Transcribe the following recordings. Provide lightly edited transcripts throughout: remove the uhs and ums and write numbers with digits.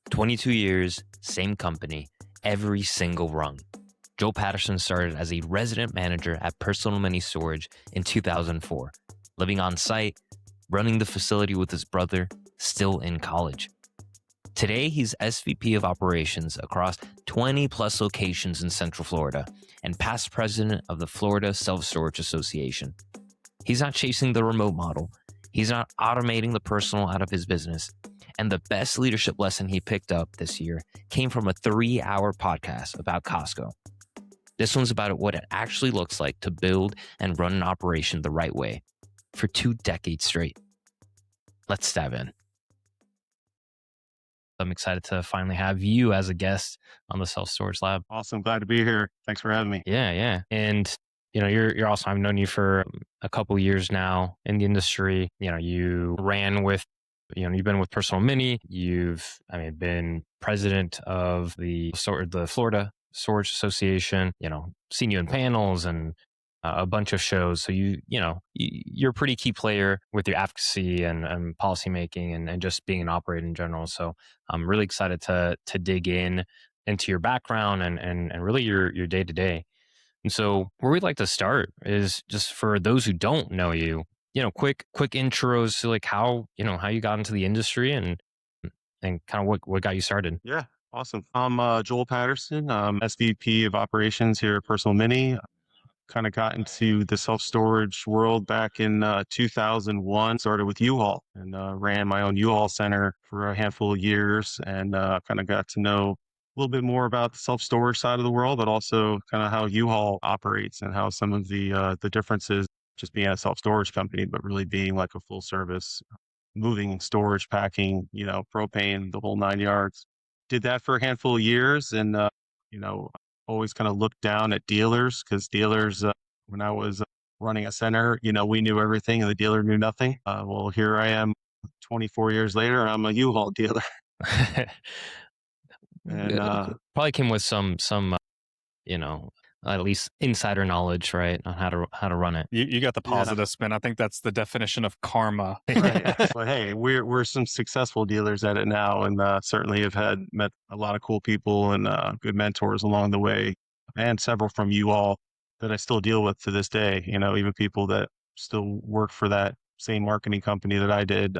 22 years, same company, every single rung. Joel Patterson started as a resident manager at Personal Mini Storage in 2004, living on site, running the facility with his brother, still in college. Today, he's SVP of Operations across 20 plus locations in Central Florida and past president of the Florida Self-Storage Association. He's not chasing the remote model. He's not automating the personal out of his business. And the best leadership lesson he picked up this year came from a 3-hour podcast about Costco. This one's about what it actually looks like to build and run an operation the right way for 2 decades straight. Let's dive in. I'm excited to finally have you as a guest on the Self Storage Lab. Awesome. Glad to be here. Thanks for having me. Yeah. And you're awesome. I've known you for a couple of years now in the industry. You ran with, you've been with Personal Mini. You've, been president of the Florida Storage Association. Seen you in panels and a bunch of shows. So you're a pretty key player with your advocacy and policy making and just being an operator in general. So I'm really excited to dig into your background and really your day to day. And so where we'd like to start is just for those who don't know you, quick intros to like how you got into the industry and kind of what got you started. Yeah, awesome. I'm Joel Patterson. I'm SVP of Operations here at Personal Mini. Kind of got into the self-storage world back in 2001. Started with U-Haul and ran my own U-Haul center for a handful of years and kind of got to know a little bit more about the self-storage side of the world, but also kind of how U-Haul operates and how some of the differences just being a self-storage company, but really being like a full service, moving, storage, packing, propane, the whole 9 yards. Did that for a handful of years and, always kind of looked down at dealers because dealers, when I was running a center, we knew everything and the dealer knew nothing. Well, here I am 24 years later, I'm a U-Haul dealer. And probably came with some at least insider knowledge, right, on how to run it. You got the positive spin. I think that's the definition of karma. Right. But hey, we're some successful dealers at it now, and certainly have met a lot of cool people and good mentors along the way, and several from you all that I still deal with to this day. Even people that still work for that same marketing company that I did.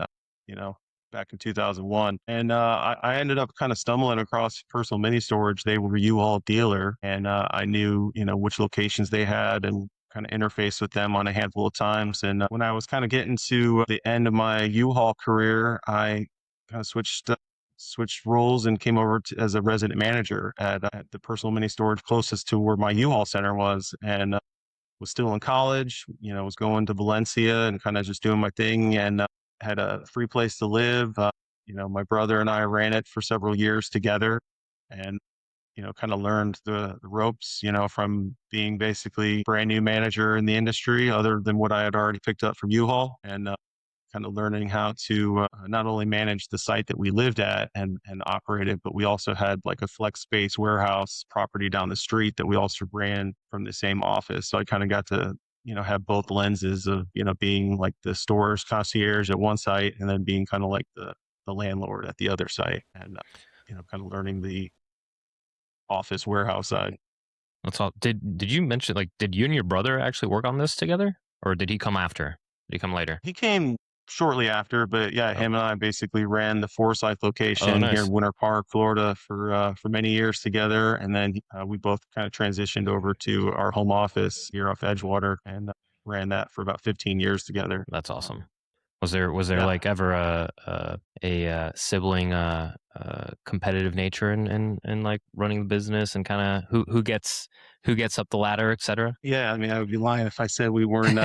Back in 2001. And I ended up kind of stumbling across Personal Mini Storage. They were a U-Haul dealer, and I knew, which locations they had and kind of interfaced with them on a handful of times. And when I was kind of getting to the end of my U-Haul career, I kind of switched roles and came over as a resident manager at the Personal Mini Storage closest to where my U-Haul center was. And was still in college, was going to Valencia and kind of just doing my thing and had a free place to live. My brother and I ran it for several years together and, kind of learned the ropes, from being basically brand new manager in the industry, other than what I had already picked up from U-Haul, and kind of learning how to not only manage the site that we lived at and operated, but we also had like a flex space warehouse property down the street that we also ran from the same office. So I kind of got to have both lenses of, being like the store's concierge at one site and then being kind of like the landlord at the other site and, kind of learning the office warehouse side. That's all. Did you mention, did you and your brother actually work on this together or did he come after? Did he come later? He came shortly after, but yeah, him and I basically ran the Forsyth location here in Winter Park, Florida for many years together. And then we both kind of transitioned over to our home office here off Edgewater and ran that for about 15 years together. That's awesome. Was there like ever a sibling competitive nature in like running the business and kind of who gets up the ladder, et cetera? Yeah. I would be lying if I said we weren't,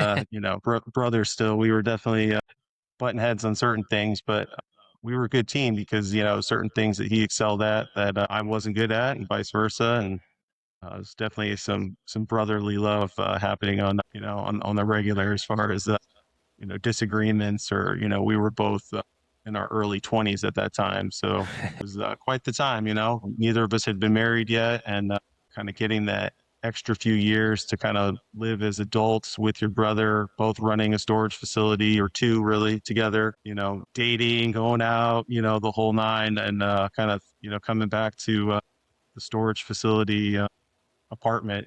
brothers still. We were definitely button heads on certain things, but we were a good team because, certain things that he excelled at that I wasn't good at and vice versa. And there's definitely some brotherly love happening on the regular as far as, disagreements or, we were both in our early 20s at that time. So it was quite the time, neither of us had been married yet and kind of getting that extra few years to kind of live as adults with your brother, both running a storage facility or two really together, dating, going out, the whole nine, and kind of, coming back to the storage facility apartment,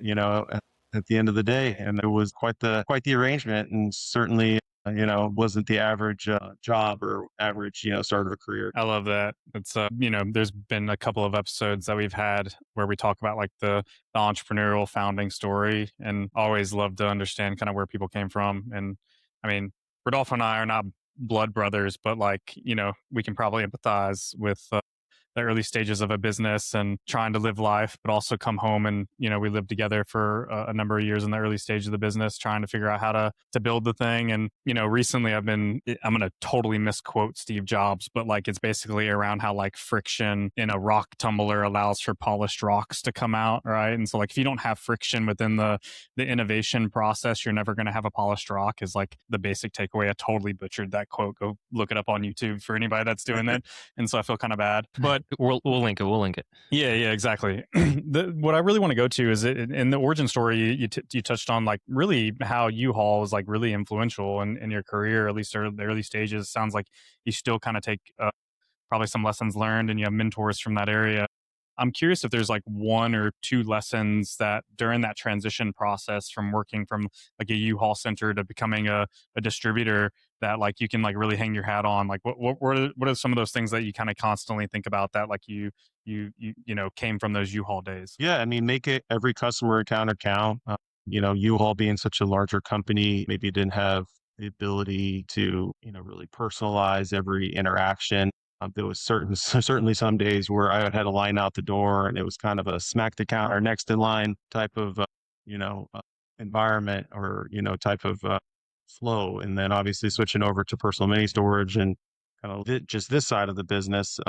at the end of the day. And it was quite the arrangement, and certainly, wasn't the average job or average, start of a career. I love that. It's there's been a couple of episodes that we've had where we talk about like the entrepreneurial founding story, and always love to understand kind of where people came from. And I mean, Rodolfo and I are not blood brothers, but like, we can probably empathize with the early stages of a business and trying to live life, but also come home and, we lived together for a number of years in the early stage of the business, trying to figure out how to build the thing. And, recently I'm going to totally misquote Steve Jobs, but like, it's basically around how like friction in a rock tumbler allows for polished rocks to come out. Right. And so like, if you don't have friction within the innovation process, you're never going to have a polished rock, is like the basic takeaway. I totally butchered that quote. Go look it up on YouTube for anybody that's doing that. And so I feel kind of bad, but We'll link it. We'll link it. Yeah, exactly. What I really want to go to is in the origin story, you touched on like really how U-Haul was like really influential in your career, at least the early stages. Sounds like you still kind of take probably some lessons learned and you have mentors from that area. I'm curious if there's like one or two lessons that during that transition process from working from like a U-Haul center to becoming a distributor that like you can like really hang your hat on. Like what are some of those things that you kind of constantly think about that like you came from those U-Haul days? Yeah, I mean, make it every customer account count. U-Haul being such a larger company, maybe didn't have the ability to, really personalize every interaction. There was certainly some days where I had a line out the door and it was kind of a smack the counter next in line type of, environment or, type of flow. And then obviously switching over to personal mini storage and kind of just this side of the business,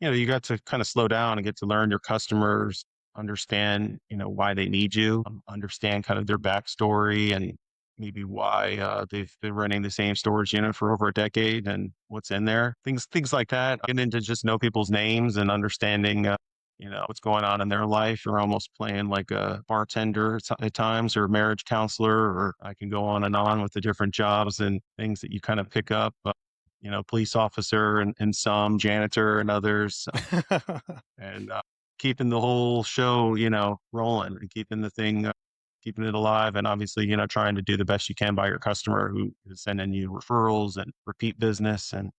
you got to kind of slow down and get to learn your customers, understand, why they need you, understand kind of their backstory and maybe why they've been running the same storage unit for over a decade and what's in there, things like that. Getting into just know people's names and understanding, what's going on in their life. You're almost playing like a bartender at times or a marriage counselor, or I can go on and on with the different jobs and things that you kind of pick up. Police officer and some janitor and others, and keeping the whole show, rolling and keeping the thing, keeping it alive. And obviously, trying to do the best you can by your customer who is sending you referrals and repeat business and,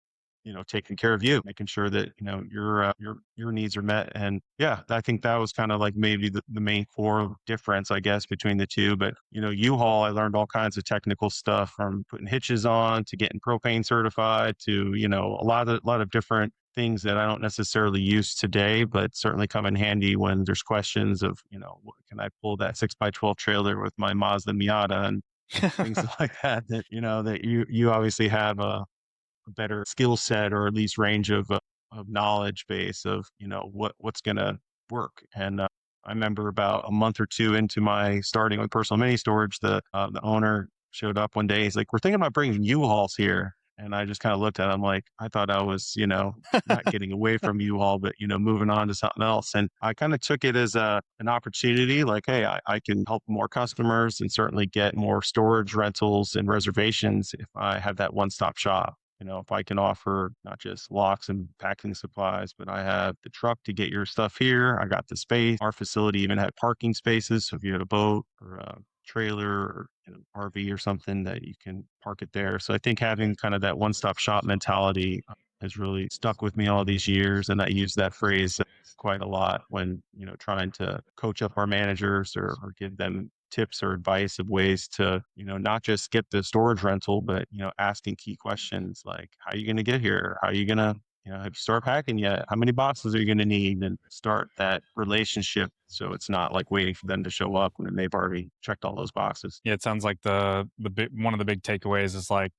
taking care of you, making sure that, your needs are met. And yeah, I think that was kind of like maybe the main core difference, I guess, between the two. But, U-Haul, I learned all kinds of technical stuff from putting hitches on to getting propane certified to, a lot of different things that I don't necessarily use today, but certainly come in handy when there's questions of, can I pull that 6x12 trailer with my Mazda Miata and things like that, that, that you obviously have a better skill set or at least range of knowledge base of, what's going to work. And I remember about a month or two into my starting with personal mini storage, the owner showed up one day. He's like, "We're thinking about bringing U-Hauls here." And I just kind of looked at him like, I thought I was, not getting away from U-Haul, but, moving on to something else. And I kind of took it as an opportunity, like, hey, I can help more customers and certainly get more storage rentals and reservations if I have that one-stop shop. If I can offer not just locks and packing supplies, but I have the truck to get your stuff here. I got the space. Our facility even had parking spaces. So if you had a boat or a trailer or RV or something, that you can park it there. So I think having kind of that one-stop shop mentality has really stuck with me all these years. And I use that phrase quite a lot when, trying to coach up our managers or give them tips or advice of ways to, not just get the storage rental, but, asking key questions like, how are you going to get here? How are you going to, have you started packing yet? How many boxes are you going to need? And start that relationship. So it's not like waiting for them to show up when they've already checked all those boxes. Yeah, it sounds like the one of the big takeaways is like,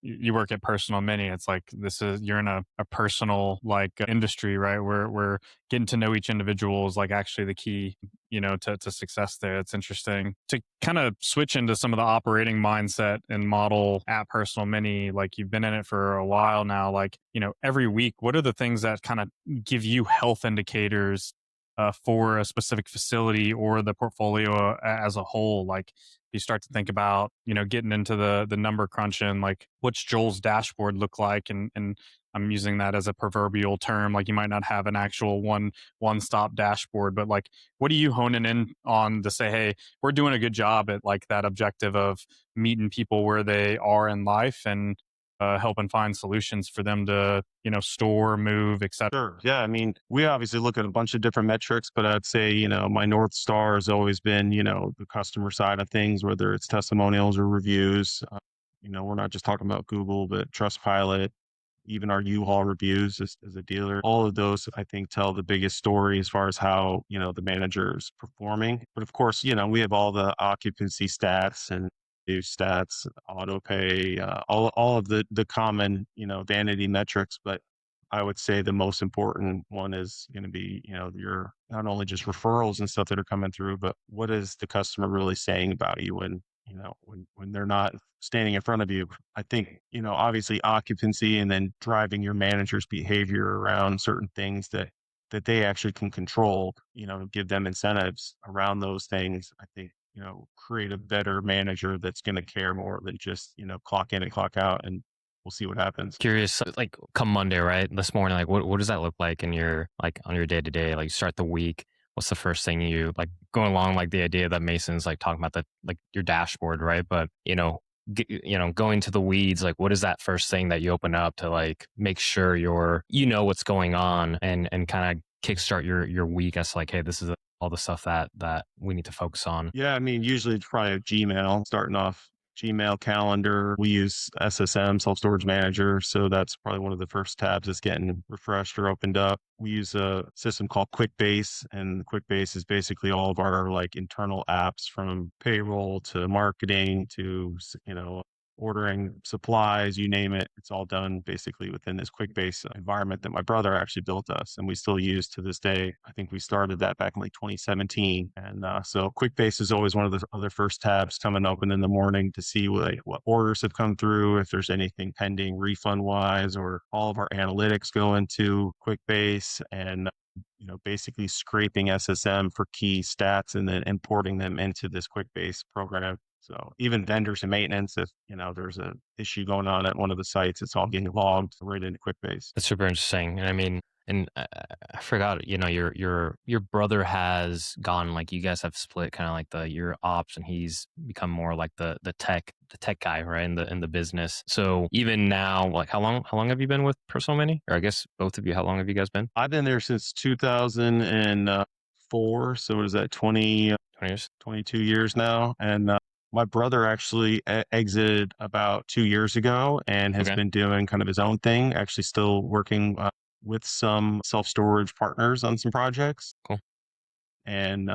you work at Personal Mini. It's like you're in a personal like industry, right? Where getting to know each individual is like actually the key, to success there. It's interesting to kind of switch into some of the operating mindset and model at Personal Mini. Like you've been in it for a while now. Like, every week, what are the things that kind of give you health indicators for a specific facility or the portfolio as a whole. Like you start to think about, getting into the number crunching, like what's Joel's dashboard look like? And I'm using that as a proverbial term. Like you might not have an actual one stop dashboard, but like what are you honing in on to say, hey, we're doing a good job at like that objective of meeting people where they are in life and helping find solutions for them to, store, move, etc. Sure. Yeah. I mean, we obviously look at a bunch of different metrics, but I'd say, my North Star has always been, the customer side of things, whether it's testimonials or reviews. We're not just talking about Google, but Trustpilot, even our U-Haul reviews as a dealer. All of those, I think, tell the biggest story as far as how, the manager's performing. But of course, we have all the occupancy stats and new stats, auto pay, all of the common, vanity metrics. But I would say the most important one is going to be, your not only just referrals and stuff that are coming through, but what is the customer really saying about you when they're not standing in front of you. I think, obviously occupancy and then driving your manager's behavior around certain things that they actually can control, give them incentives around those things. I think, create a better manager that's going to care more than just, clock in and clock out, and we'll see what happens. Curious, like come Monday, right? This morning, like what does that look like in your like on your day to day? Like you start the week. What's the first thing you like going along like the idea that Mason's like talking about the like your dashboard, right? But going to the weeds, like what is that first thing that you open up to like make sure what's going on and kind of kickstart your week as like, hey, this is all the stuff that we need to focus on. Yeah, I mean, usually it's probably Gmail, starting off Gmail calendar. We use SSM, self storage manager. So that's probably one of the first tabs that's getting refreshed or opened up. We use a system called QuickBase, and QuickBase is basically all of our like internal apps from payroll to marketing to, ordering supplies, you name it. It's all done basically within this QuickBase environment that my brother actually built us and we still use to this day. I think we started that back in like 2017. And so QuickBase is always one of the other first tabs coming open in the morning to see what orders have come through, if there's anything pending refund wise, or all of our analytics go into QuickBase and basically scraping SSM for key stats and then importing them into this QuickBase program. So even vendors and maintenance, if there's an issue going on at one of the sites, it's all getting logged right into QuickBase. That's super interesting. And I mean, and I forgot, your brother has gone like you guys have split kind of like your ops, and he's become more like the tech guy, right? In the business. So even now, like how long have you been with Personal Mini? Or I guess both of you, how long have you guys been? I've been there since 2004. So what is that? 20 years, 22 years now. And my brother actually exited about 2 years ago and has been doing kind of his own thing, actually still working with some self-storage partners on some projects. Cool. And,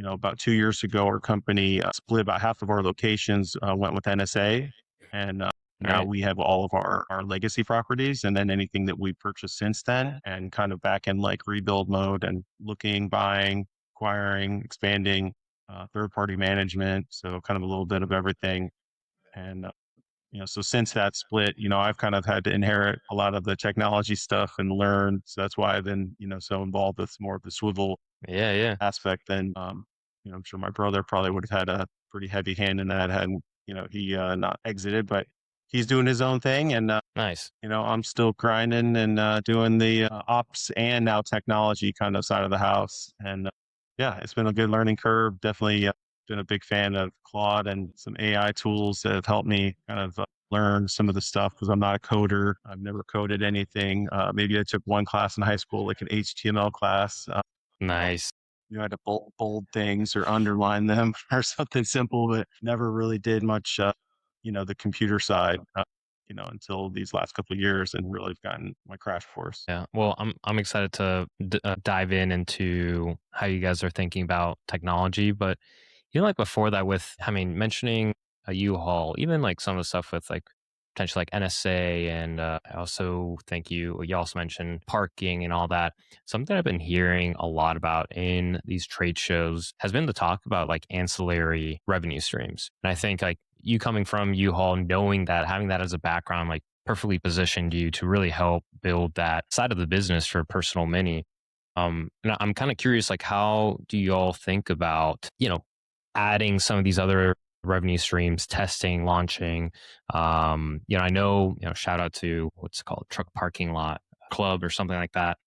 about 2 years ago, our company split. About half of our locations went with NSA. And now we have all of our legacy properties, and then anything that we purchased since then, and kind of back in like rebuild mode and looking, buying, acquiring, expanding, third-party management. So kind of a little bit of everything. And, so since that split, I've kind of had to inherit a lot of the technology stuff and learn. So that's why I've been, so involved with more of the swivel aspect than, I'm sure my brother probably would have had a pretty heavy hand in that had, he not exited, but he's doing his own thing. And, nice. I'm still grinding and doing the ops and now technology kind of side of the house. And yeah, it's been a good learning curve. Definitely been a big fan of Claude and some AI tools that have helped me kind of learn some of the stuff because I'm not a coder. I've never coded anything. Maybe I took one class in high school, like an HTML class. Nice. You had to bold things or underline them or something simple, but never really did much, the computer side, until these last couple of years and really gotten my crash course. Yeah. Well, I'm excited to dive into how you guys are thinking about technology, but like before that mentioning a U-Haul, even like some of the stuff with like potentially like NSA, and I also think you also mentioned parking and all that. Something I've been hearing a lot about in these trade shows has been the talk about like ancillary revenue streams. And I think like you coming from U-Haul, knowing that, having that as a background, like perfectly positioned you to really help build that side of the business for Personal Mini. And I'm kind of curious, like, how do you all think about, adding some of these other revenue streams, testing, launching? I know, shout out to what's it called, Truck Parking Lot Club or something like that.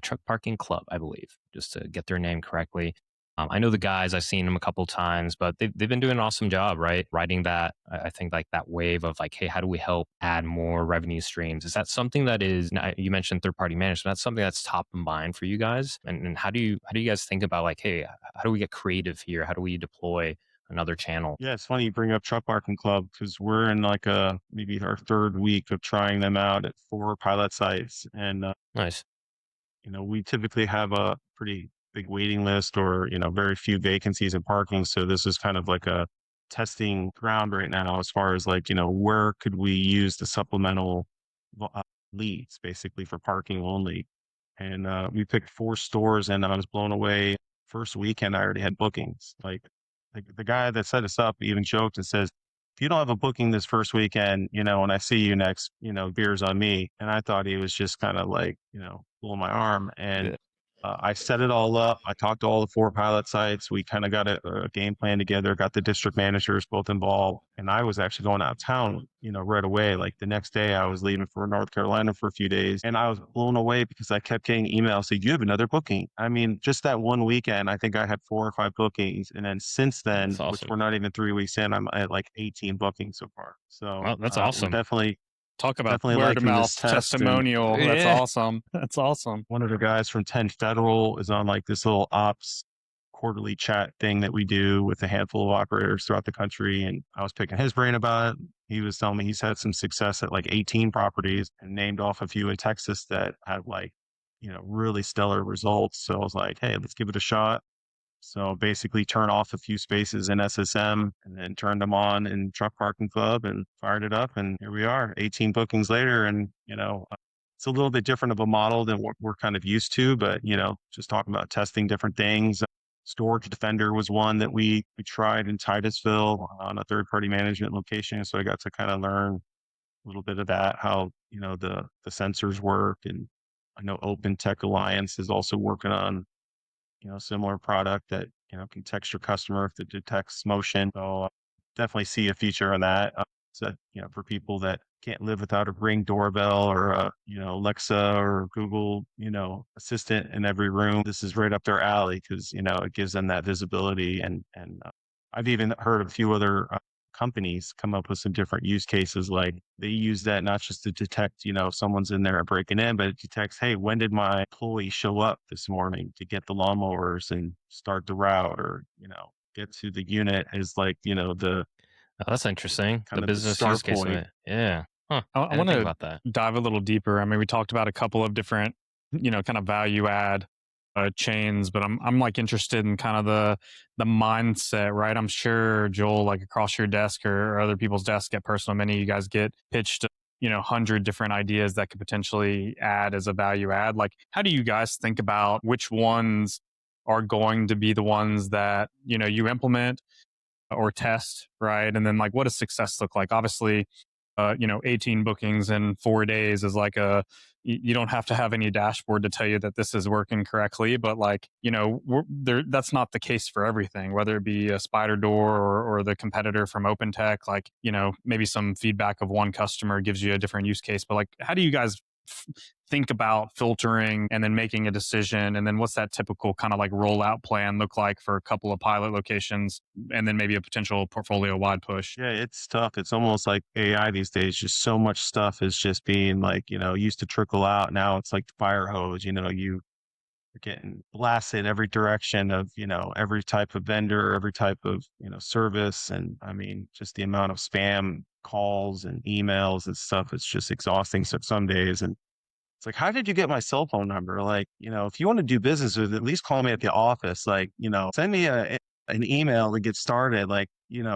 Truck Parking Club, I believe, just to get their name correctly. I know the guys, I've seen them a couple times, but they've been doing an awesome job, right? Riding that, I think, like that wave of like, hey, how do we help add more revenue streams? Is that something that is, now, you mentioned third party management, that's something that's top of mind for you guys? And how do you guys think about like, hey, how do we get creative here? How do we deploy another channel? Yeah, it's funny you bring up Truck Parking Club because we're in like maybe our third week of trying them out at 4 pilot sites. And Nice. we typically have a pretty big waiting list or, very few vacancies in parking. So this is kind of like a testing ground right now as far as like, where could we use the supplemental leads basically for parking only. And we picked 4 stores and I was blown away. First weekend, I already had bookings. Like the guy that set us up even joked and says, if you don't have a booking this first weekend, when I see you next, beers on me. And I thought he was just kind of like, pulling my arm. And Yeah. I set it all up. I talked to all the 4 pilot sites. We kind of got a game plan together, got the district managers both involved. And I was actually going out of town, right away. Like the next day I was leaving for North Carolina for a few days and I was blown away because I kept getting emails saying, you have another booking. I mean, just that one weekend, I think I had 4 or 5 bookings. And then since then, That's which awesome. we're not even 3 weeks in, I'm at like 18 bookings so far. So Well, that's we're awesome. Talk about definitely word of liking this mouth test. And testimonial. That's Yeah. awesome. That's awesome. one of the guys from 10 Federal is on like this little ops quarterly chat thing that we do with a handful of operators throughout the country. And I was picking his brain about it. He was telling me he's had some success at like 18 properties and named off a few in Texas that had like, really stellar results. So I was like, hey, let's give it a shot. So basically turn off a few spaces in SSM and then turned them on in Truck Parking Club and fired it up. And here we are 18 bookings later. And, it's a little bit different of a model than what we're kind of used to, but, just talking about testing different things. Storage Defender was one that we tried in Titusville on a third party management location. So I got to kind of learn a little bit of that, how, the sensors work. And I know Open Tech Alliance is also working on similar product that, can text your customer if it detects motion. So definitely see a feature on that. So, for people that can't live without a Ring doorbell or a, Alexa or Google, assistant in every room, this is right up their alley because, it gives them that visibility. And I've even heard a few other companies come up with some different use cases. Like they use that not just to detect, if someone's in there breaking in, but it detects, hey, when did my employee show up this morning to get the lawnmowers and start the route or, get to the unit is like, the Oh, that's interesting. The kind of the business use start case of point. it. Yeah. Huh. I I didn't want think to about that. dive a little deeper. I mean, we talked about a couple of different, kind of value add chains, but I'm like interested in kind of the mindset, right? I'm sure Joel, like across your desk or other people's desk at Personal Mini, you guys get pitched, 100 different ideas that could potentially add as a value add. Like, how do you guys think about which ones are going to be the ones that, you implement or test, right? And then like, what does success look like? Obviously, 18 bookings in 4 days is like you don't have to have any dashboard to tell you that this is working correctly, but like, that's not the case for everything, whether it be a spider door or the competitor from OpenTech, like, maybe some feedback of one customer gives you a different use case, but like, how do you guys think about filtering and then making a decision? And then what's that typical kind of like rollout plan look like for a couple of pilot locations and then maybe a potential portfolio wide push? Yeah, it's tough. It's almost like AI these days. Just so much stuff is just being like, used to trickle out. Now it's like the fire hose, you're getting blasted every direction of, every type of vendor, every type of, service. And I mean, just the amount of spam calls and emails and stuff, it's just exhausting. So some days, and it's like, how did you get my cell phone number? Like, if you want to do business with, at least call me at the office. Like, send me an email to get started. Like,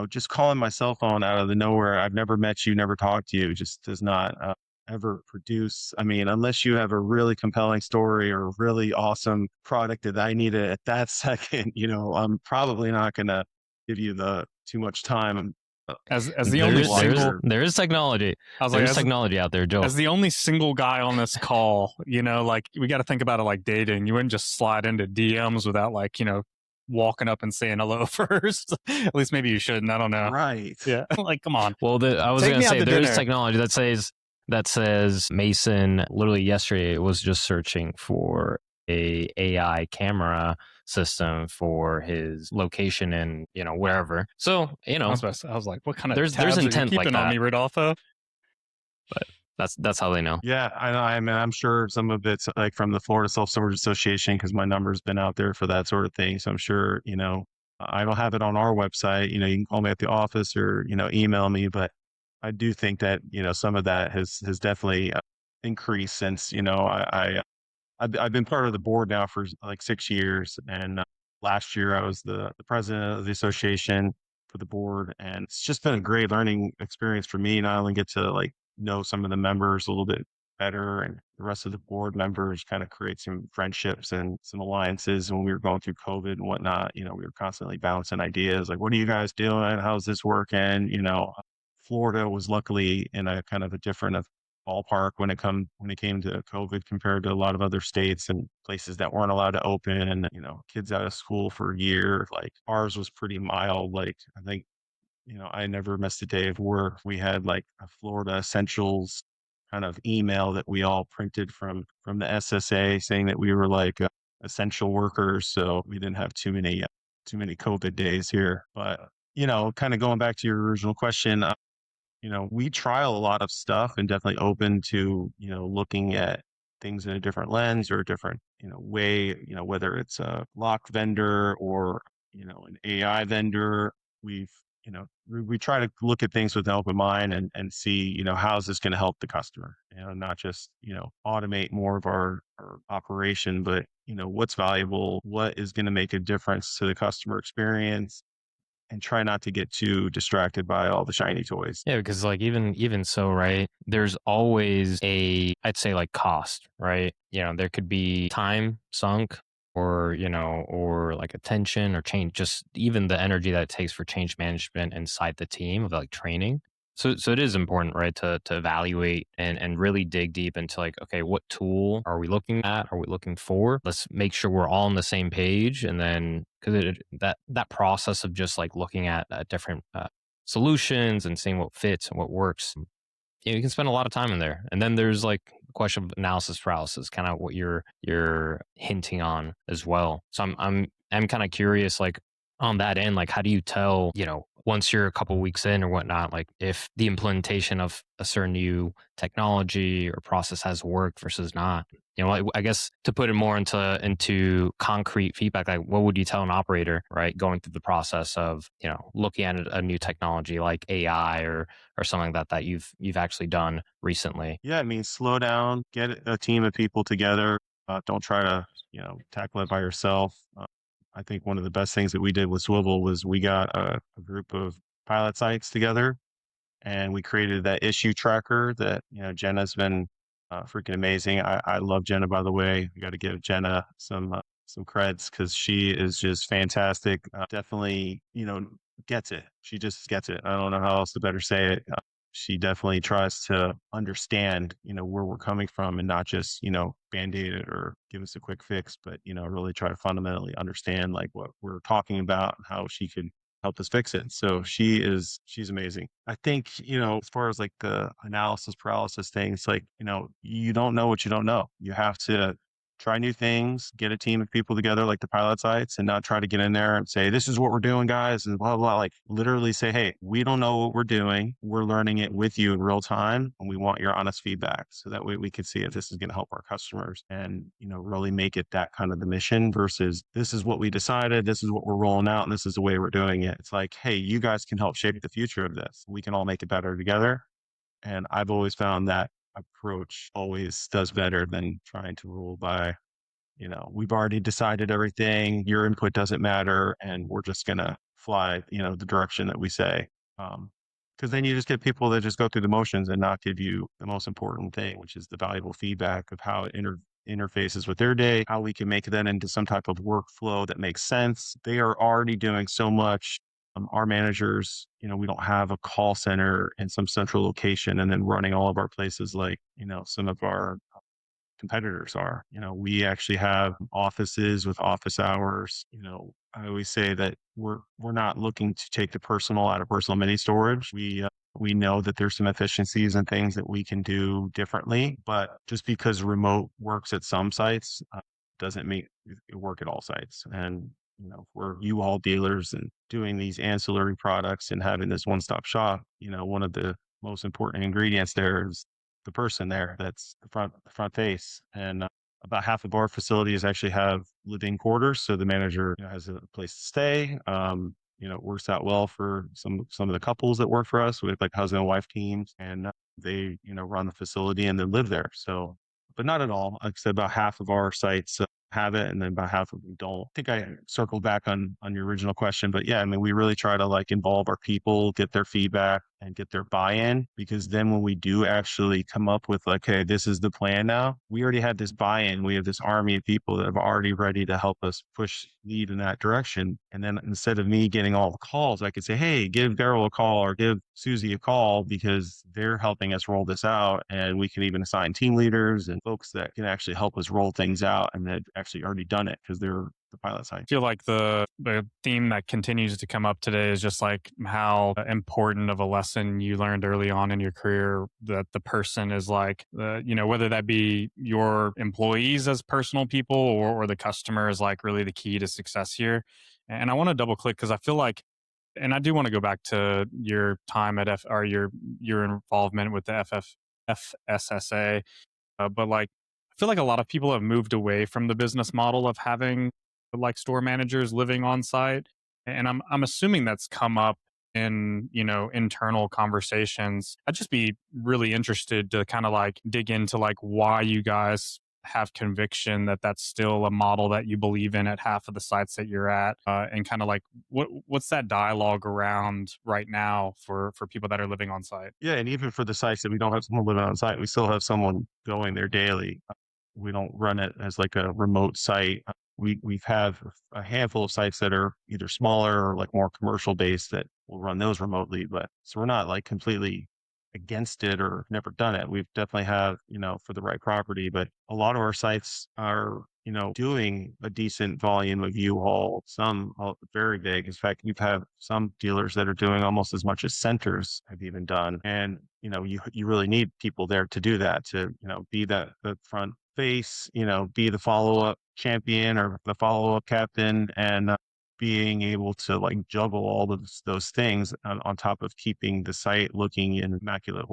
just calling my cell phone out of the nowhere. I've never met you, never talked to you, just does not ever produce. I mean, unless you have a really compelling story or a really awesome product that I need at that second, I'm probably not going to give you the too much time. As the only single, there is technology. I was There's like, technology out there, Joel. as the only single guy on this call, like we got to think about it like dating. You wouldn't just slide into DMs without like, walking up and saying hello first. At least maybe you shouldn't. I don't know. Right. Yeah. Like, come on. Well, I was Take going me to out say to there is dinner. technology that says Mason literally yesterday was just searching for a AI camera system for his location and wherever. So I was like, what kind of there's tabs intent are you keeping like on that. me, Rodolfo? But that's how they know. Yeah, I mean, I'm sure some of it's like from the Florida Self Storage Association because my number's been out there for that sort of thing. So I'm sure, I don't have it on our website. You can call me at the office or email me, but I do think that some of that has definitely increased since I've been part of the board now for like 6 years, and last year I was the president of the association for the board, and it's just been a great learning experience for me. Not only get to like know some of the members a little bit better, and the rest of the board members, kind of create some friendships and some alliances. When we were going through COVID and whatnot, we were constantly bouncing ideas like, "What are you guys doing? How's this working?" Florida was luckily in a kind of a different ballpark when it came to COVID compared to a lot of other states and places that weren't allowed to open, and kids out of school for a year. Like ours was pretty mild. Like I think I never missed a day of work. We had like a Florida Essentials kind of email that we all printed from the SSA saying that we were like essential workers, so we didn't have too many COVID days here. But kind of going back to your original question, we trial a lot of stuff and definitely open to, looking at things in a different lens or a different, way, whether it's a lock vendor or, an AI vendor. We've, we try to look at things with an open mind and see, how is this going to help the customer, not just, automate more of our operation, but, what's valuable, what is going to make a difference to the customer experience, and try not to get too distracted by all the shiny toys. Yeah, because like even so, right? There's always I'd say like cost, right? There could be time sunk or like attention or change, just even the energy that it takes for change management inside the team of like training. So it is important, right, to evaluate and really dig deep into like, okay, what tool are we looking at? Are we looking for? Let's make sure we're all on the same page. And then because that process of just like looking at different solutions and seeing what fits and what works, you can spend a lot of time in there. And then there's like the question of analysis paralysis, kind of what you're hinting on as well. So I'm kind of curious, like on that end, like how do you tell, once you're a couple weeks in or whatnot, like if the implementation of a certain new technology or process has worked versus not? I guess to put it more into concrete feedback, like what would you tell an operator, right, going through the process of, looking at a new technology like AI or something that you've actually done recently? Yeah, I mean, slow down, get a team of people together. Don't try to, tackle it by yourself. I think one of the best things that we did with Swivel was we got a group of pilot sites together, and we created that issue tracker that, Jenna's been freaking amazing. I love Jenna, by the way. We got to give Jenna some creds because she is just fantastic. Definitely, gets it. She just gets it. I don't know how else to better say it. She definitely tries to understand, where we're coming from and not just, band-aid it or give us a quick fix, but, really try to fundamentally understand like what we're talking about and how she could help us fix it. So she's amazing. I think, as far as like the analysis paralysis thing, it's like, you don't know what you don't know. You have to try new things, get a team of people together like the pilot sites, and not try to get in there and say, this is what we're doing, guys, and blah, blah, blah. Like literally say, hey, we don't know what we're doing. We're learning it with you in real time, and we want your honest feedback. So that way we can see if this is going to help our customers and, really make it that kind of the mission versus this is what we decided, this is what we're rolling out, and this is the way we're doing it. It's like, hey, you guys can help shape the future of this. We can all make it better together. And I've always found that approach always does better than trying to rule by, we've already decided everything, your input doesn't matter, and we're just going to fly, the direction that we say. Because then you just get people that just go through the motions and not give you the most important thing, which is the valuable feedback of how it interfaces with their day, how we can make that into some type of workflow that makes sense. They are already doing so much our managers, we don't have a call center in some central location and then running all of our places like, some of our competitors are. We actually have offices with office hours. I always say that we're not looking to take the personal out of personal mini storage. We know that there's some efficiencies and things that we can do differently, but just because remote works at some sites doesn't make it work at all sites. And we're U-Haul dealers and doing these ancillary products and having this one-stop shop. One of the most important ingredients there is the person there. That's the front face. And about half of our facilities actually have living quarters, so the manager has a place to stay. It works out well for some of the couples that work for us with like husband and wife teams, and they run the facility and then live there. So, but not at all. Like I said, about half of our sites have it, and then about half of them don't. I think I circled back on your original question, but yeah, I mean, we really try to like involve our people, get their feedback and get their buy-in, because then when we do actually come up with like, hey, this is the plan now, we already had this buy-in. We have this army of people that are already ready to help us push lead in that direction. And then instead of me getting all the calls, I could say, hey, give Daryl a call or give Susie a call, because they're helping us roll this out. And we can even assign team leaders and folks that can actually help us roll things out, and they've actually already done it because they're the pilot side. I feel like the theme that continues to come up today is just like how important of a lesson you learned early on in your career, that the person is like, whether that be your employees as personal people or the customer is like really the key to success here. And I want to double click because I feel like, and I do want to go back to your time at your involvement with the FSSA, but like, I feel like a lot of people have moved away from the business model of having like store managers living on site, and I'm assuming that's come up in internal conversations. I'd just be really interested to kind of like dig into like why you guys have conviction that that's still a model that you believe in at half of the sites that you're at, and kind of like what's that dialogue around right now for people that are living on site. Yeah, and even for the sites that we don't have someone living on site, we still have someone going there daily. We don't run it as like a remote site. We've have a handful of sites that are either smaller or like more commercial based that will run those remotely. But so we're not like completely against it or never done it. We've definitely have, for the right property, but a lot of our sites are, doing a decent volume of U-Haul, some very big. In fact, we've had some dealers that are doing almost as much as centers have even done. And, you really need people there to do that, to, be the front face, be the follow-up champion or the follow-up captain, and being able to like juggle all of those things on top of keeping the site looking in immaculate,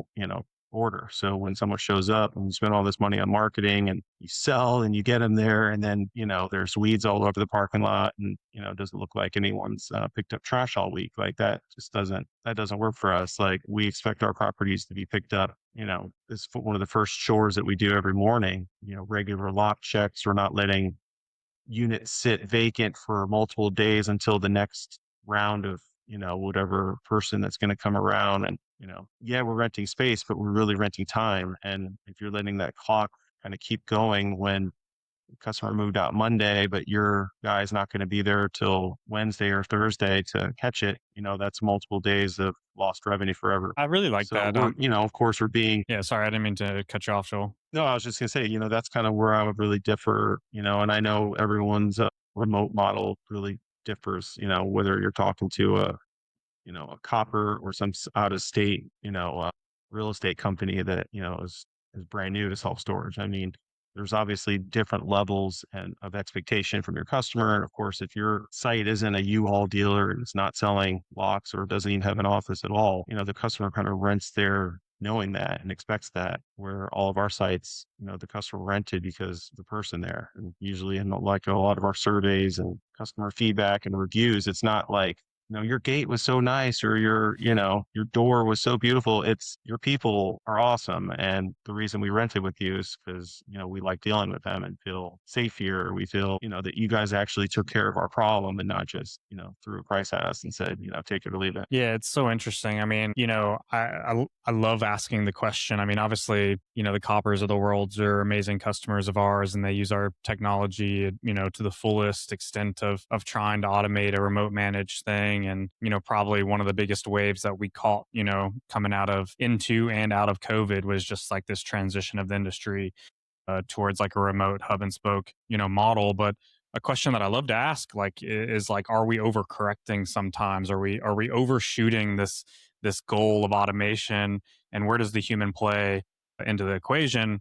order. So when someone shows up and you spend all this money on marketing and you sell and you get them there, and then, there's weeds all over the parking lot, and, it doesn't look like anyone's picked up trash all week. Like that doesn't work for us. Like we expect our properties to be picked up. It's one of the first chores that we do every morning, regular lock checks. We're not letting units sit vacant for multiple days until the next round of, whatever person that's going to come around. And, yeah, we're renting space, but we're really renting time. And if you're letting that clock kind of keep going when the customer moved out Monday, but your guy's not going to be there till Wednesday or Thursday to catch it, that's multiple days of lost revenue forever. I really like that. Of course we're being... Yeah, sorry, I didn't mean to cut you off, Joel. No, I was just going to say, that's kind of where I would really differ, and I know everyone's remote model really differs, whether you're talking to a copper or some out of state, real estate company that, is brand new to self-storage. I mean, there's obviously different levels and of expectation from your customer. And of course, if your site isn't a U-Haul dealer and it's not selling locks or doesn't even have an office at all, the customer kind of rents there knowing that and expects that, where all of our sites, the customer rented because the person there. And usually in like a lot of our surveys and customer feedback and reviews, it's not like, your gate was so nice or your door was so beautiful. It's your people are awesome. And the reason we rented with you is because, we like dealing with them and feel safe here. We feel, that you guys actually took care of our problem and not just, threw a price at us and said, take it or leave it. Yeah, it's so interesting. I mean, I love asking the question. I mean, obviously, the Coppers of the world are amazing customers of ours, and they use our technology, to the fullest extent of trying to automate a remote managed thing. thing. And, probably one of the biggest waves that we caught, coming into and out of COVID was just like this transition of the industry towards like a remote hub and spoke, model. But a question that I love to ask, like, is like, are we overcorrecting sometimes? Are we overshooting this goal of automation? And where does the human play into the equation?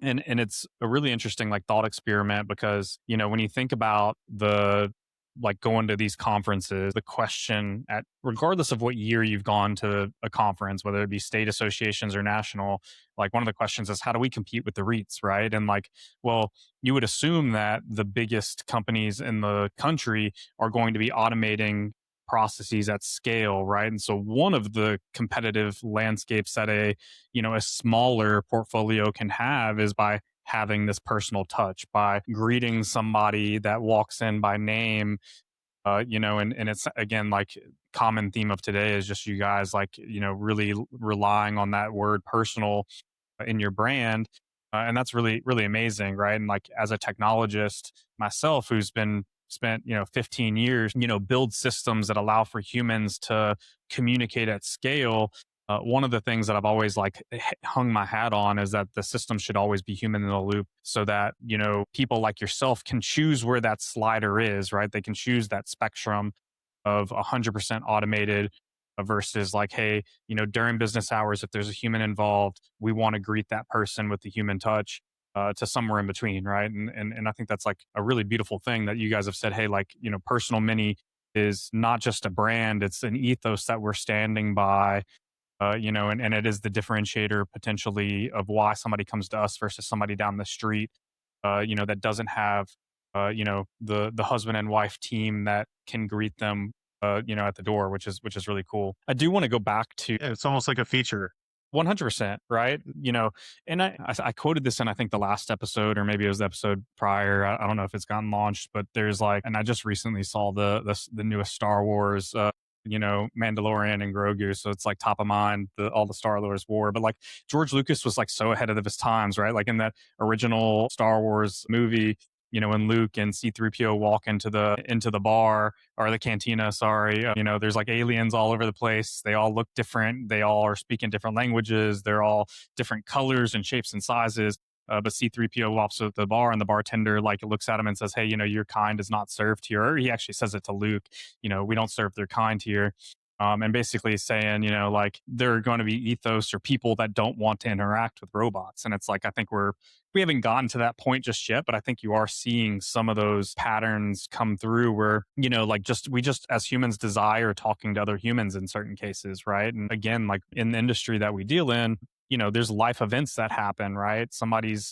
And it's a really interesting like thought experiment because when you think about the like going to these conferences, the question at regardless of what year you've gone to a conference, whether it be state associations or national, like one of the questions is how do we compete with the REITs, right? And like, well, you would assume that the biggest companies in the country are going to be automating processes at scale, right? And so one of the competitive landscapes that a smaller portfolio can have is by having this personal touch, by greeting somebody that walks in by name, and it's again like common theme of today is just you guys like really relying on that word personal in your brand. And that's really really amazing, right? And like as a technologist myself who's been spent 15 years build systems that allow for humans to communicate at scale. One of the things that I've always like hung my hat on is that the system should always be human in the loop so that people like yourself can choose where that slider is, right? They can choose that spectrum of 100% automated versus like, hey, during business hours, if there's a human involved, we want to greet that person with the human touch. To somewhere in between, right? And I think that's like a really beautiful thing that you guys have said. Hey, like Personal Mini is not just a brand; it's an ethos that we're standing by. And it is the differentiator potentially of why somebody comes to us versus somebody down the street. That doesn't have the husband and wife team that can greet them at the door, which is really cool. I do want to go back to Yeah, it's almost like a feature. 100%, right? And I quoted this in I think the last episode or maybe it was the episode prior. I don't know if it's gotten launched, but there's like, and I just recently saw the newest Star Wars, Mandalorian and Grogu, so it's like top of mind, all the Star Wars war. But like George Lucas was like so ahead of his times, right? Like in that original Star Wars movie, when Luke and C-3PO walk into the bar or the cantina, sorry, there's like aliens all over the place. They all look different. They all are speaking different languages. They're all different colors and shapes and sizes. But C-3PO walks to the bar and the bartender like looks at him and says, hey, your kind is not served here. Or he actually says it to Luke, we don't serve their kind here. And basically saying, like there are going to be ethos or people that don't want to interact with robots. And it's like, I think we haven't gotten to that point just yet, but I think you are seeing some of those patterns come through where, we just as humans desire talking to other humans in certain cases, right? And again, like in the industry that we deal in, there's life events that happen, right?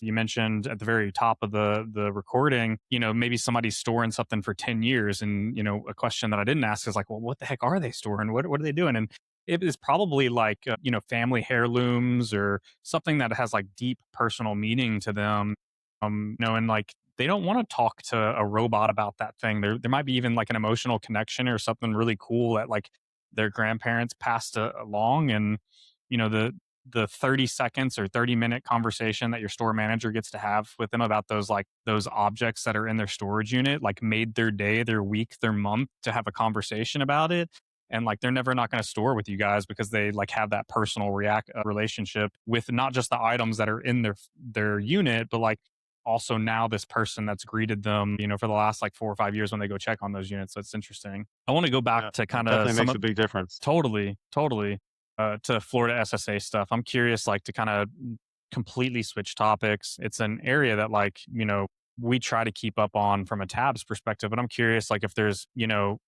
You mentioned at the very top of the recording, maybe somebody's storing something for 10 years. And, a question that I didn't ask is like, well, what the heck are they storing? What are they doing? And it is probably like, family heirlooms or something that has like deep personal meaning to them. And like, they don't want to talk to a robot about that thing. There might be even like an emotional connection or something really cool that like their grandparents passed along. And, the 30 seconds or 30-minute conversation that your store manager gets to have with them about those objects that are in their storage unit, like made their day, their week, their month to have a conversation about it. And like, they're never not going to store with you guys because they like have that personal relationship with not just the items that are in their unit, but like also now this person that's greeted them, for the last like 4 or 5 years when they go check on those units. So it's interesting. I want to go back to kind of definitely makes a big difference. Totally. To Florida SSA stuff. I'm curious, like to kind of completely switch topics. It's an area that like, we try to keep up on from a tabs perspective, but I'm curious, like if there's,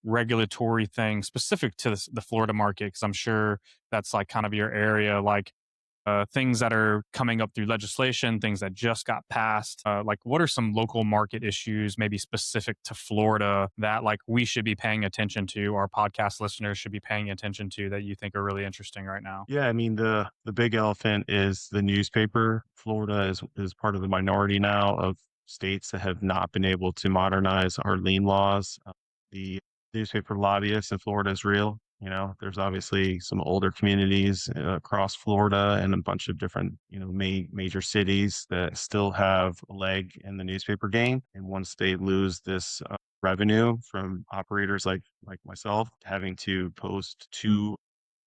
regulatory things specific to the Florida market, because I'm sure that's like kind of your area, like things that are coming up through legislation, things that just got passed. Like what are some local market issues, maybe specific to Florida that like we should be paying attention to, our podcast listeners should be paying attention to that you think are really interesting right now? Yeah, I mean the big elephant is the newspaper. Florida is part of the minority now of states that have not been able to modernize our lien laws. The newspaper lobbyists in Florida is real. There's obviously some older communities across Florida and a bunch of different, major cities that still have a leg in the newspaper game. And once they lose this revenue from operators like myself having to post 2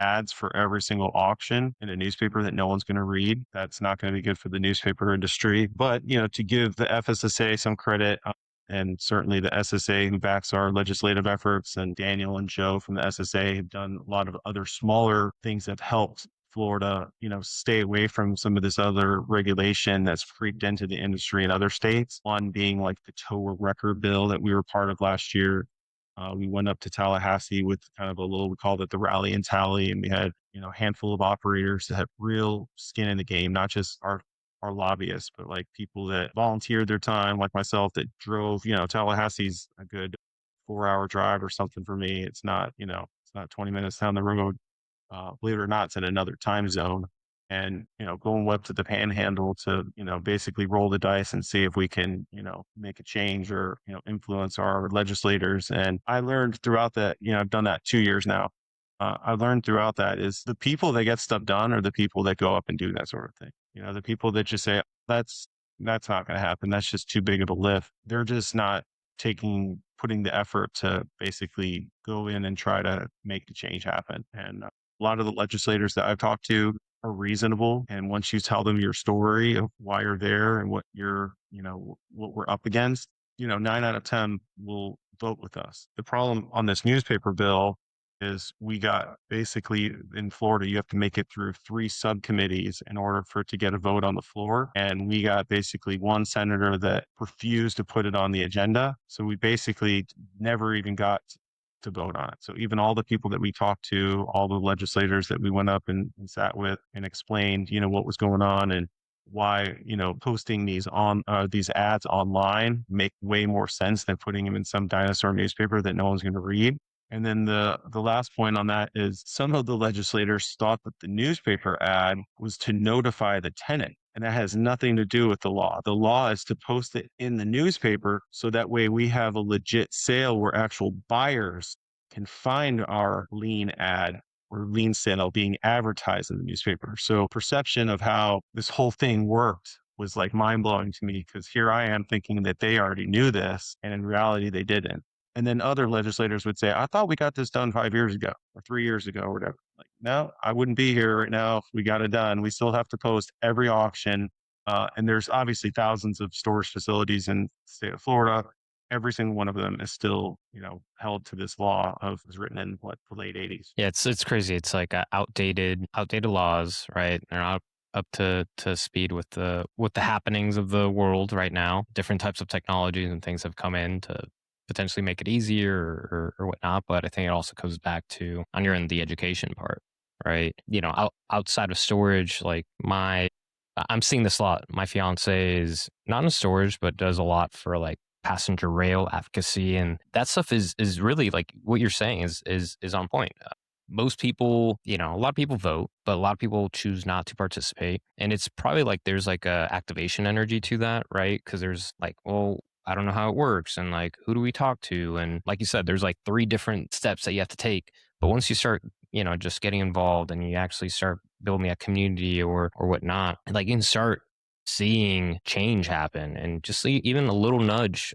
ads for every single auction in a newspaper that no one's going to read. That's not going to be good for the newspaper industry. But, to give the FSSA some credit, and certainly the SSA who backs our legislative efforts, and Daniel and Joe from the SSA have done a lot of other smaller things that have helped Florida, stay away from some of this other regulation that's creeped into the industry in other states. One being like the tow record bill that we were part of last year. We went up to Tallahassee with kind of we called it the rally and tally. And we had, a handful of operators that have real skin in the game, not just our lobbyists, but like people that volunteered their time, like myself, that drove, Tallahassee's a good 4-hour drive or something for me. It's not, it's not 20 minutes down the road. Believe it or not, it's in another time zone. And, going up to the panhandle to, basically roll the dice and see if we can, make a change or, influence our legislators. And I learned throughout that, I've done that 2 years now. I learned throughout that is the people that get stuff done are the people that go up and do that sort of thing. The people that just say, that's not going to happen. That's just too big of a lift. They're just not putting the effort to basically go in and try to make the change happen. And a lot of the legislators that I've talked to are reasonable. And once you tell them your story of why you're there and what what we're up against, 9 out of 10 will vote with us. The problem on this newspaper bill is we got basically in Florida, you have to make it through 3 subcommittees in order for it to get a vote on the floor. And we got basically one senator that refused to put it on the agenda. So we basically never even got to vote on it. So even all the people that we talked to, all the legislators that we went up and sat with and explained, what was going on and why, posting these ads online make way more sense than putting them in some dinosaur newspaper that no one's going to read. And then the last point on that is some of the legislators thought that the newspaper ad was to notify the tenant. And that has nothing to do with the law. The law is to post it in the newspaper so that way we have a legit sale where actual buyers can find our lien ad or lien sale being advertised in the newspaper. So perception of how this whole thing worked was like mind blowing to me because here I am thinking that they already knew this and in reality they didn't. And then other legislators would say, I thought we got this done 5 years ago or 3 years ago or whatever. Like, no, I wouldn't be here right now if we got it done. We still have to post every auction. And there's obviously thousands of storage facilities in the state of Florida. Every single one of them is still, held to this law was written in the late 80s. Yeah, it's crazy. It's like outdated laws, right? They're not up to speed with the happenings of the world right now. Different types of technologies and things have come in to potentially make it easier or whatnot. But I think it also comes back to on your end, the education part, right? Outside of storage, like I'm seeing this a lot. My fiance is not in storage, but does a lot for like passenger rail advocacy. And that stuff is really like what you're saying is on point. Most people, a lot of people vote, but a lot of people choose not to participate. And it's probably like there's like a activation energy to that, right? Because there's like, well, I don't know how it works. And like, who do we talk to? And like you said, there's like 3 different steps that you have to take. But once you start, just getting involved and you actually start building a community or whatnot, like you can start seeing change happen and just even a little nudge.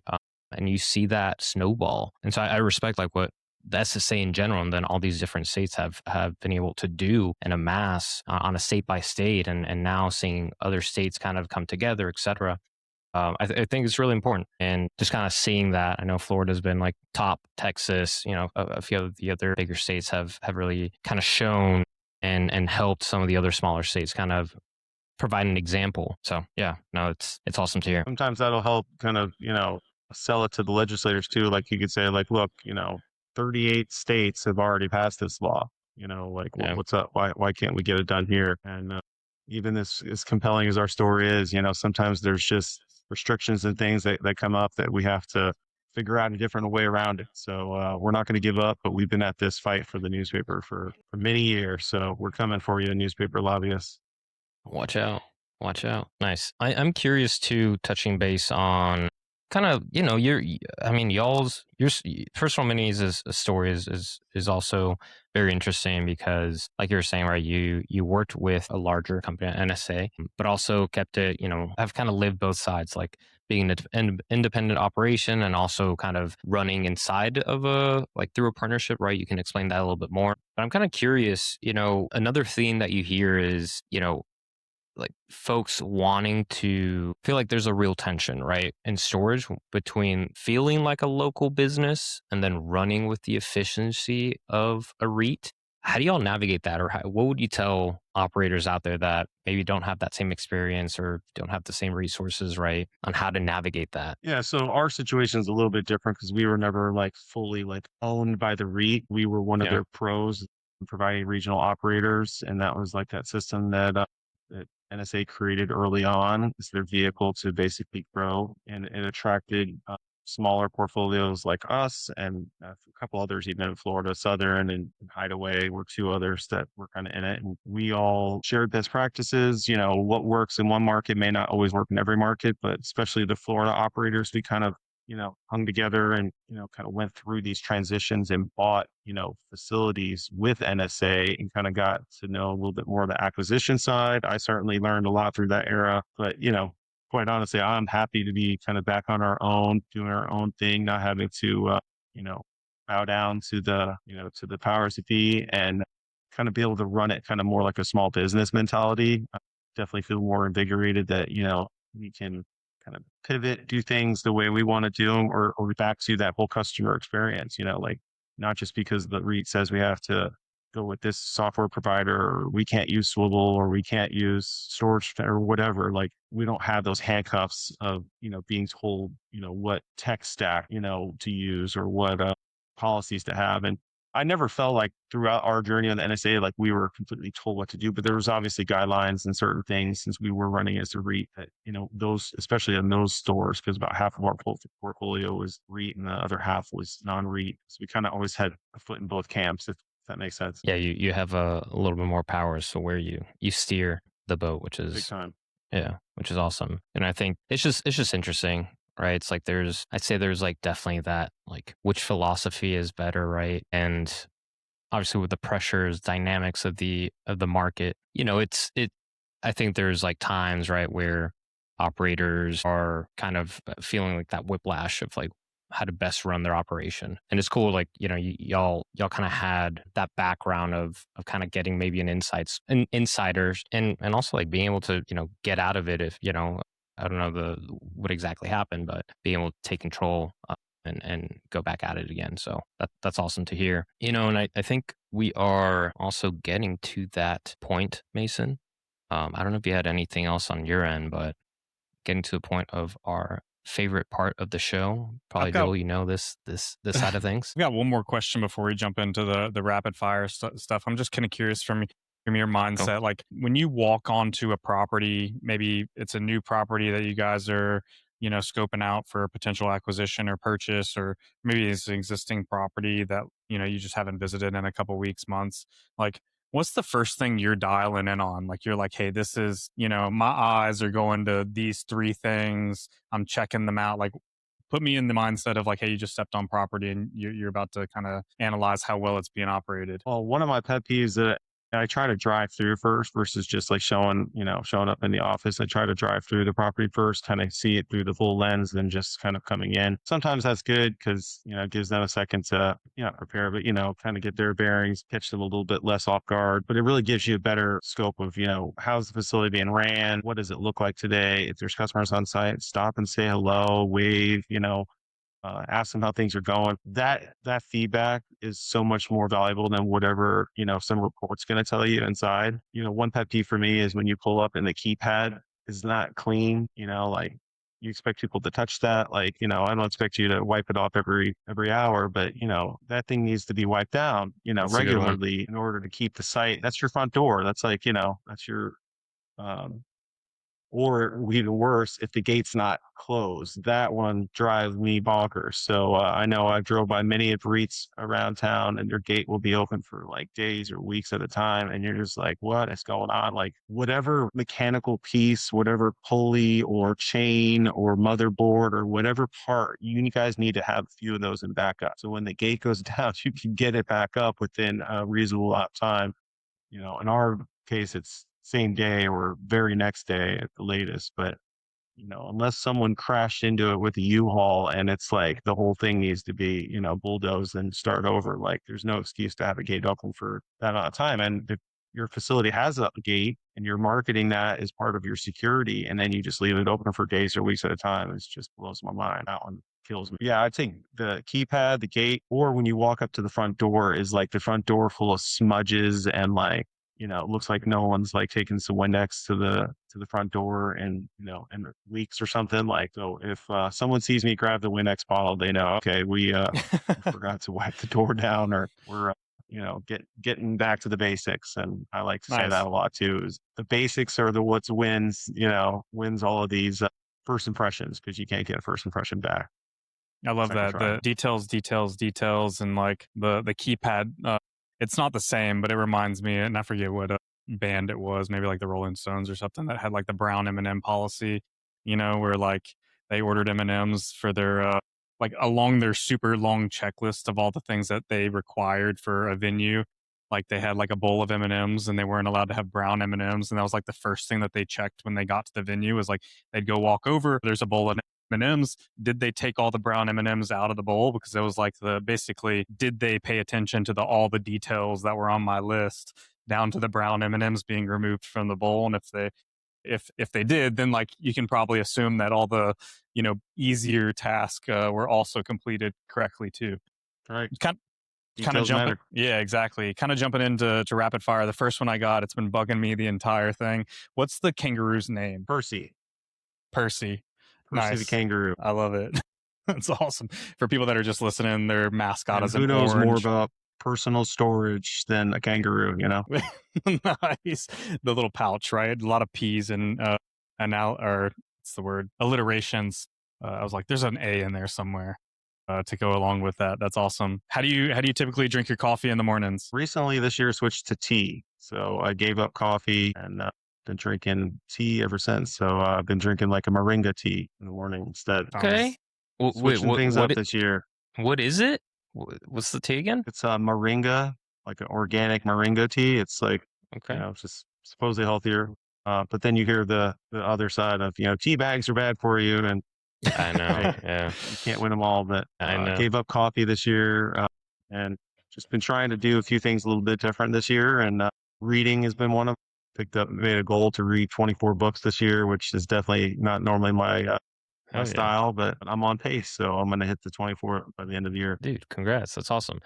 And you see that snowball. And so I respect like what the SSA in general, and then all these different states have been able to do and amass on a state by state, and now seeing other states kind of come together, et cetera. I think it's really important, and just kind of seeing that. I know Florida's been like top, Texas, a few of the other bigger states have really kind of shown and helped some of the other smaller states kind of provide an example. So yeah, no, it's awesome to hear. Sometimes that'll help kind of, sell it to the legislators too. Like you could say like, look, 38 states have already passed this law, what's up? Why can't we get it done here? And even as compelling as our story is, sometimes there's just restrictions and things that come up that we have to figure out a different way around it. So we're not going to give up, but we've been at this fight for the newspaper for many years. So we're coming for you, newspaper lobbyists. Watch out. Nice. I'm curious too, touching base on kind of, I mean, personal minis is a story is also very interesting because, like you were saying, right, you worked with a larger company, NSA, but also kept it, I've kind of lived both sides, like being an independent operation and also kind of running inside of through a partnership, right? You can explain that a little bit more. But I'm kind of curious, another theme that you hear is, like folks wanting to feel like there's a real tension, right, in storage between feeling like a local business and then running with the efficiency of a REIT. How do y'all navigate that? Or what would you tell operators out there that maybe don't have that same experience or don't have the same resources, right, on how to navigate that? Yeah, so our situation is a little bit different because we were never like fully like owned by the REIT. We were one of Yeah. their pros in providing regional operators, and that was like that system that NSA created early on. It's their vehicle to basically grow, and it attracted smaller portfolios like us and a couple others, even in Florida Southern and Hideaway were two others that were kind of in it. And we all shared best practices. What works in one market may not always work in every market, but especially the Florida operators, we kind of hung together and, kind of went through these transitions and bought, facilities with NSA and kind of got to know a little bit more of the acquisition side. I certainly learned a lot through that era, but, quite honestly, I'm happy to be kind of back on our own, doing our own thing, not having to, bow down to to the powers that be and kind of be able to run it kind of more like a small business mentality. I definitely feel more invigorated that, we can kind of pivot, do things the way we want to do them or back to that whole customer experience, like not just because the REIT says we have to go with this software provider or we can't use Swivel or we can't use storage or whatever. Like we don't have those handcuffs of, being told, what tech stack, to use or what policies to have. And I never felt like throughout our journey on the NSA, like we were completely told what to do, but there was obviously guidelines and certain things since we were running as a REIT that, those, especially in those stores, because about half of our portfolio was REIT and the other half was non-REIT. So we kind of always had a foot in both camps, if that makes sense. Yeah, you have a little bit more power, so where you steer the boat, which Big is time. yeah, which is awesome. And I think it's just interesting, right? It's like I'd say there's like definitely that like which philosophy is better, right? And obviously with the pressures, dynamics of the market, I think there's like times, right, where operators are kind of feeling like that whiplash of like how to best run their operation. And it's cool, like, y'all kind of had that background of kind of getting maybe an insiders and also like being able to, get out of it if, I don't know what exactly happened, but being able to take control and go back at it again. So that's awesome to hear. And I think we are also getting to that point, Mason. I don't know if you had anything else on your end, but getting to the point of our favorite part of the show. Probably got- Joel, this side of things. I've got one more question before we jump into the rapid fire stuff. I'm just kind of curious from your mindset, like when you walk onto a property, maybe it's a new property that you guys are, scoping out for a potential acquisition or purchase, or maybe it's an existing property that, you just haven't visited in a couple weeks, months. Like, what's the first thing you're dialing in on? Like, you're like, hey, this is, my eyes are going to these three things. I'm checking them out. Like, put me in the mindset of like, hey, you just stepped on property and you're about to kind of analyze how well it's being operated. Well, one of my pet peeves that I try to drive through first versus just like showing up in the office. I try to drive through the property first, kind of see it through the full lens, then just kind of coming in. Sometimes that's good because, it gives them a second to, prepare, but, kind of get their bearings, catch them a little bit less off guard. But it really gives you a better scope of, how's the facility being ran? What does it look like today? If there's customers on site, stop and say hello, wave, ask them how things are going. That feedback is so much more valuable than whatever, some report's going to tell you inside. One pet peeve for me is when you pull up and the keypad is not clean, like you expect people to touch that. Like, I don't expect you to wipe it off every hour, but that thing needs to be wiped down, That's a good one. regularly in order to keep the site. That's your front door. That's like, that's your, um, or even worse, if the gate's not closed. That one drives me bonkers. So I know I've drove by many of REITs around town, and their gate will be open for like days or weeks at a time. And you're just like, what is going on? Like whatever mechanical piece, whatever pulley or chain or motherboard or whatever part, you guys need to have a few of those in backup. So when the gate goes down, you can get it back up within a reasonable amount of time. In our case, it's same day or very next day at the latest. But, unless someone crashed into it with a U-Haul and it's like the whole thing needs to be, bulldozed and start over, like there's no excuse to have a gate open for that amount of time. And if your facility has a gate and you're marketing that as part of your security, and then you just leave it open for days or weeks at a time, it just blows my mind. That one kills me. Yeah, I think the keypad, the gate, or when you walk up to the front door is like the front door full of smudges and like, it looks like no one's like taking some Windex to the front door and, and leaks or something. Like, so if someone sees me grab the Windex bottle, they know, okay, we forgot to wipe the door down, or we're, getting back to the basics. And I like to say that a lot too, is the basics are what wins all of these first impressions, because you can't get a first impression back. I love that. The details, and like the keypad. It's not the same, but it reminds me, and I forget what band it was, maybe like the Rolling Stones or something, that had like the brown M&M policy, where like they ordered M&Ms for their like along their super long checklist of all the things that they required for a venue. Like they had like a bowl of M&Ms and they weren't allowed to have brown M&Ms, and that was like the first thing that they checked when they got to the venue. Was like they'd go walk over, there's a bowl of M&Ms. Did they take all the brown M&Ms out of the bowl? Because it was like basically, did they pay attention to all the details that were on my list, down to the brown M&Ms being removed from the bowl? And if they did, then like you can probably assume that all the easier tasks were also completed correctly too. Right. Kind of jumping, yeah, exactly. Kind of jumping into rapid fire. The first one I got, it's been bugging me the entire thing. What's the kangaroo's name? Percy. Nice. The kangaroo. I love it. That's awesome. For people that are just listening, their mascot is an orange. Who knows more about personal storage than a kangaroo, Nice. The little pouch, right? A lot of P's and what's the word? Alliterations. I was like, there's an A in there somewhere to go along with that. That's awesome. How do you typically drink your coffee in the mornings? Recently this year switched to tea. So I gave up coffee and been drinking tea ever since. So I've been drinking like a moringa tea in the morning instead. Okay. Switching things up this year. What is it? What's the tea again? It's moringa, like an organic moringa tea. It's like, it's just supposedly healthier. But then you hear the other side of, tea bags are bad for you. And I know. Yeah. You can't win them all. But I know. Gave up coffee this year and just been trying to do a few things a little bit different this year. And reading has been one of them. Made a goal to read 24 books this year, which is definitely not normally my style, but I'm on pace. So I'm going to hit the 24 by the end of the year. Dude, congrats. That's awesome.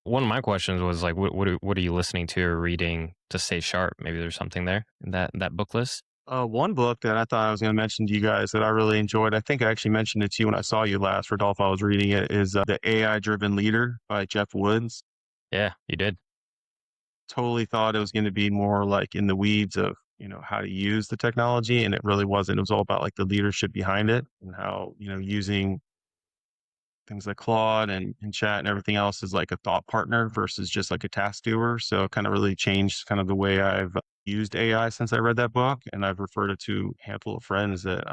One of my questions was like, what are you listening to or reading to stay sharp? Maybe there's something there in that book list. One book that I thought I was going to mention to you guys that I really enjoyed, I think I actually mentioned it to you when I saw you last, Rodolfo. I was reading it, is The AI Driven Leader by Jeff Woods. Yeah, you did. Totally thought it was going to be more like in the weeds of, how to use the technology. And it really wasn't. It was all about like the leadership behind it and how, using things like Claude and chat and everything else is like a thought partner versus just like a task doer. So it kind of really changed kind of the way I've used AI since I read that book. And I've referred it to a handful of friends that,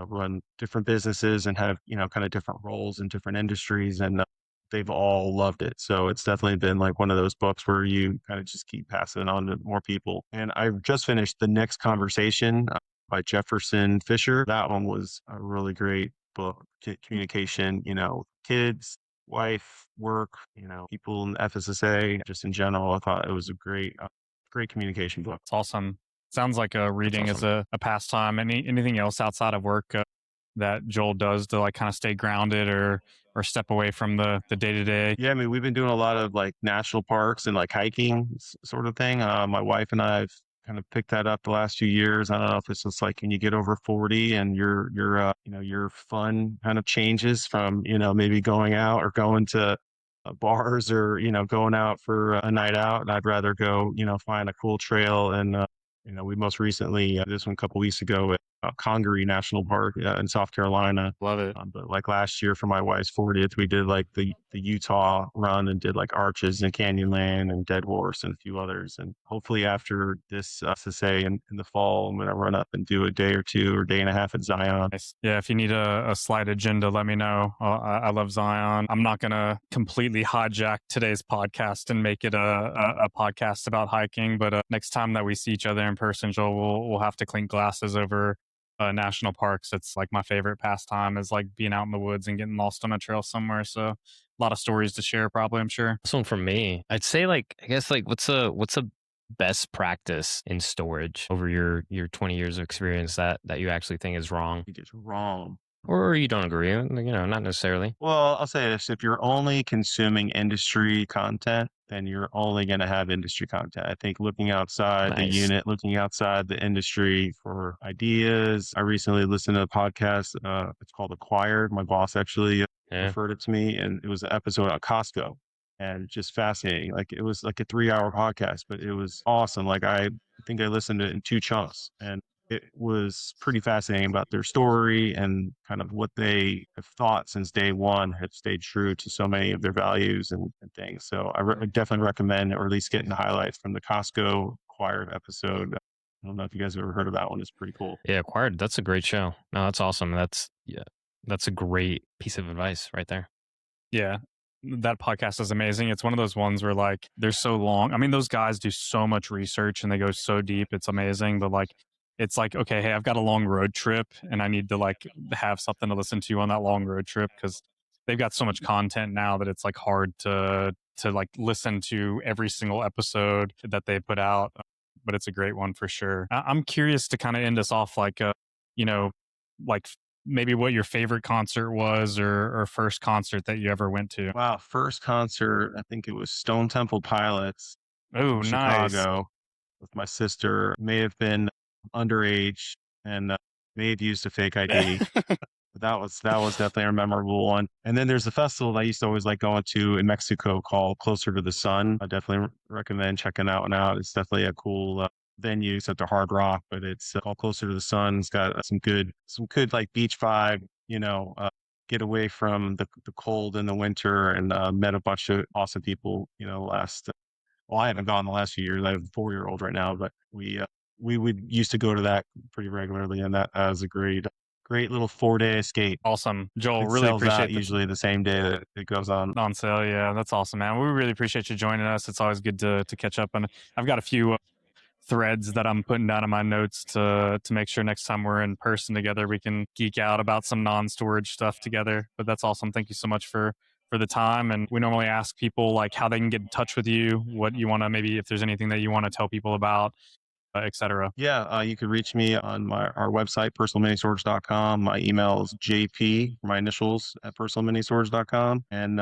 run different businesses and have, kind of different roles in different industries. And they've all loved it. So it's definitely been like one of those books where you kind of just keep passing it on to more people. And I've just finished The Next Conversation by Jefferson Fisher. That one was a really great book. Communication, kids, wife, work, people in FSSA, just in general. I thought it was a great communication book. It's awesome. Sounds like reading is a pastime. Anything else outside of work that Joel does to like kind of stay grounded or step away from the day-to-day? Yeah, I mean, we've been doing a lot of like national parks and like hiking sort of thing. My wife and I have kind of picked that up the last few years. I don't know if it's just like when you get over 40 and your fun kind of changes from, maybe going out or going to bars or, going out for a night out. And I'd rather go, find a cool trail and We most recently, this one a couple weeks ago at Kangaroo National Park in South Carolina. Love it. But like last year for my wife's 40th, we did like the Utah run and did like Arches and Canyonland and Dead Horse and a few others. And hopefully after this SSA in the fall, I'm going to run up and do a day or two or day and a half at Zion. Nice. Yeah, if you need a slight agenda, let me know. I love Zion. I'm not going to completely hijack today's podcast and make it a podcast about hiking, but next time that we see each other in person, Joel, we'll have to clink glasses over national parks. It's like my favorite pastime is like being out in the woods and getting lost on a trail somewhere. So a lot of stories to share, probably, I'm sure. This one for me, I'd say I guess what's a best practice in storage over your 20 years of experience that you actually think is wrong? It's wrong. Or you don't agree, not necessarily. Well, I'll say this. If you're only consuming industry content, then you're only going to have industry content. I think looking outside the unit, looking outside the industry for ideas. I recently listened to a podcast. It's called Acquired. My boss actually referred it to me, and it was an episode on Costco. And just fascinating. Like it was like a 3-hour podcast, but it was awesome. Like I think I listened to it in 2 chunks, and it was pretty fascinating about their story and kind of what they have thought since day one, have stayed true to so many of their values and things. So I definitely recommend, or at least getting the highlights from the Costco Acquired episode. I don't know if you guys have ever heard of that one. It's pretty cool. Yeah, Acquired. That's a great show. No, that's awesome. That's a great piece of advice right there. Yeah. That podcast is amazing. It's one of those ones where like they're so long. I mean, those guys do so much research and they go so deep. It's amazing. But like, it's like, okay, hey, I've got a long road trip and I need to like have something to listen to on that long road trip because they've got so much content now that it's like hard to like listen to every single episode that they put out. But it's a great one for sure. I'm curious to kind of end us off like, like maybe what your favorite concert was or first concert that you ever went to. Wow. First concert, I think it was Stone Temple Pilots. Oh, nice. Chicago with my sister. May have been underage and may have used a fake ID. But that was definitely a memorable one. And then there's a festival that I used to always like going to in Mexico called Closer to the Sun. I definitely recommend checking that one out. It's definitely a cool venue. It's at the Hard Rock, but it's called Closer to the Sun. It's got some good like beach vibe, get away from the cold in the winter and met a bunch of awesome people, I haven't gone the last few years. I have a 4-year-old right now, but we would used to go to that pretty regularly, and that was a great little 4-day escape. Awesome. Joel, It really sells appreciate out usually the same day that it goes on sale. Yeah, that's awesome, man. We really appreciate you joining us. It's always good to catch up. And I've got a few threads that I'm putting down in my notes to make sure next time we're in person together, we can geek out about some non-storage stuff together. But that's awesome. Thank you so much for the time. And we normally ask people like how they can get in touch with you, what you want to, maybe if there's anything that you want to tell people about, etc. Yeah, you could reach me on our website, personalministorage.com. My email is JP, my initials, at personalministorage.com. And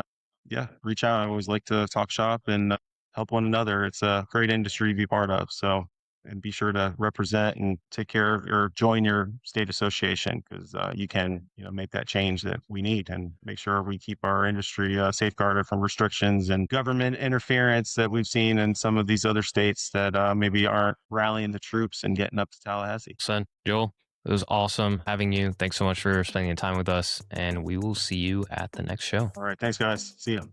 reach out. I always like to talk shop and help one another. It's a great industry to be part of. So, and be sure to represent and take care of or join your state association because you can, make that change that we need and make sure we keep our industry safeguarded from restrictions and government interference that we've seen in some of these other states that maybe aren't rallying the troops and getting up to Tallahassee. Son, Joel, it was awesome having you. Thanks so much for spending time with us, and we will see you at the next show. All right. Thanks, guys. See you.